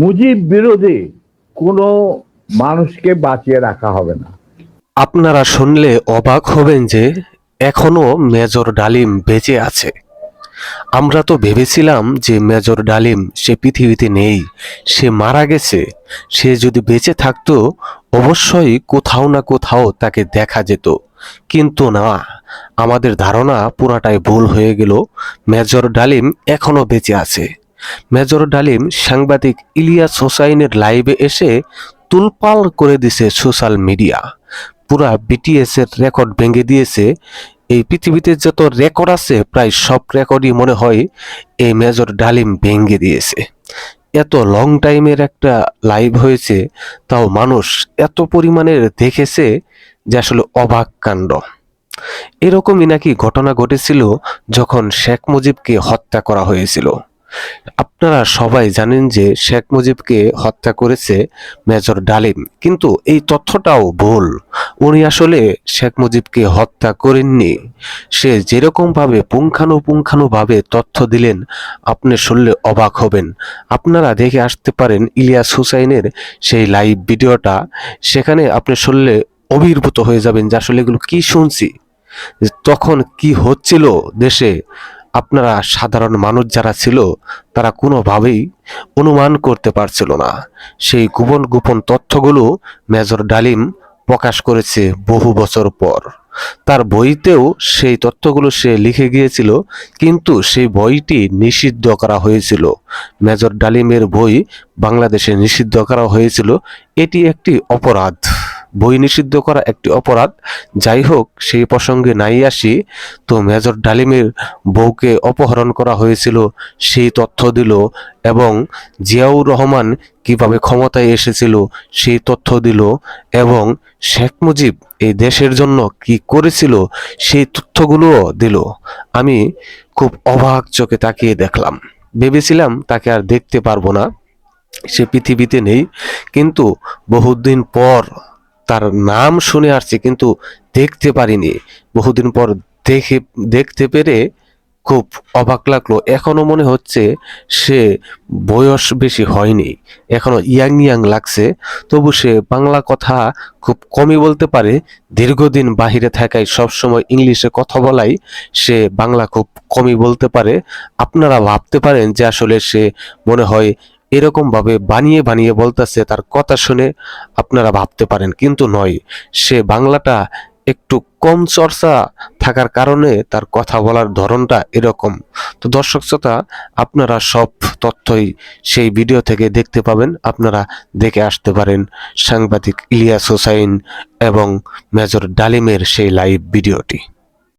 মুজিব বিরোধী কোনো মানুষকে বাঁচিয়ে রাখা হবে না। আপনারা শুনলে অবাক হবেন যে এখনো মেজর ডালিম বেঁচে আছে। আমরা তো ভেবেছিলাম যে মেজর ডালিম সে পৃথিবীতে নেই, সে মারা গেছে। সে যদি বেঁচে থাকতো অবশ্যই কোথাও না কোথাও তাকে দেখা যেত, কিন্তু না, আমাদের ধারণা পুরাটাই ভুল হয়ে গেল। মেজর ডালিম এখনো বেঁচে আছে। মেজর ডালিম সাংবাদিক ইলিয়াস হোসাইনের লাইভে এসে তুলপাল করে দিছে সোশ্যাল মিডিয়া। পুরা বিটিএস এর রেকর্ড ভেঙে দিয়েছে। এই পৃথিবীতে যত রেকর্ড আছে প্রায় সব রেকর্ডই মনে হয় এই মেজর ডালিম ভেঙে দিয়েছে। এত লং টাইমের একটা লাইভ হয়েছে, তাও মানুষ এত পরিমাণের দেখেছে যে আসলে অবাক কাণ্ড। এরকমই নাকি ঘটনা ঘটেছিল যখন শেখ মুজিবকে হত্যা করা হয়েছিল। আপনারা সবাই জানেন যে শেখ মুজিবকে হত্যা করেছে মেজর ডালিম, কিন্তু এই তথ্যটাও ভুল। উনি আসলে শেখ মুজিবকে হত্যা করেননি। সে যেরকম ভাবে পুঙ্খানুপুঙ্খানুভাবে তথ্য দিলেন, আপনি শুনলে অবাক হবেন। আপনারা দেখে আসতে পারেন ইলিয়াস হুসাইনের সেই লাইভ ভিডিওটা। সেখানে আপনি শুনলে অভিভূত হয়ে যাবেন যে আসলে এগুলো কি শুনছি, যে তখন কি হচ্ছিল দেশে। আপনারা সাধারণ মানুষ যারা ছিল তারা কোনোভাবেই অনুমান করতে পারছিল না। সেই গোপন গোপন তথ্যগুলো মেজর ডালিম প্রকাশ করেছে বহু বছর পর। তার বইতেও সেই তথ্যগুলো সে লিখে গিয়েছিল, কিন্তু সেই বইটি নিষিদ্ধ করা হয়েছিল। মেজর ডালিমের বই বাংলাদেশে নিষিদ্ধ করা হয়েছিল। এটি একটি অপরাধ, বই নিষিদ্ধ করা একটি অপরাধ। যাই হোক, সেই প্রসঙ্গে নাই আসি। তো মেজর ডালিমের বউকে অপহরণ করা হয়েছিল সেই তথ্য দিল, এবং জিয়াউর রহমান কিভাবে ক্ষমতায় এসেছিল সেই তথ্য দিল, এবং শেখ মুজিব এই দেশের জন্য কি করেছিল সেই তথ্যগুলোও দিল। আমি খুব অবাক চোখে তাকিয়ে দেখলাম। ভেবেছিলাম তাকে আর দেখতে পারবো না, সে পৃথিবীতে নেই, কিন্তু বহুদিন পর তার নাম শুনে আসছে কিন্তু দেখতে পারিনি। বহুদিন পর দেখতে পেরে খুব অবাক লাগলো। এখনো মনে হচ্ছে সে বয়স বেশি হয়নি, এখনো ইয়াং ইয়াং লাগছে। তবু সে বাংলা কথা খুব কমই বলতে পারে। দীর্ঘদিন বাহিরে থাকায় সবসময় ইংলিশে কথা বলাই সে বাংলা খুব কমই বলতে পারে। আপনারা ভাবতে পারেন যে আসলে সে মনে হয় এরকম ভাবে বানিয়ে বানিয়ে বলতেছে, তার কথা শুনে আপনারা ভাবতে পারেন, কিন্তু নয়। সে বাংলাটা একটু কম চর্চা থাকার কারণে তার কথা বলার ধরনটা এরকম। তো দর্শক শ্রোতা, আপনারা সব তথ্যই সেই ভিডিও থেকে দেখতে পাবেন। আপনারা দেখে আসতে পারেন সাংবাদিক ইলিয়াস হোসাইন এবং মেজর ডালিমের সেই লাইভ ভিডিওটি।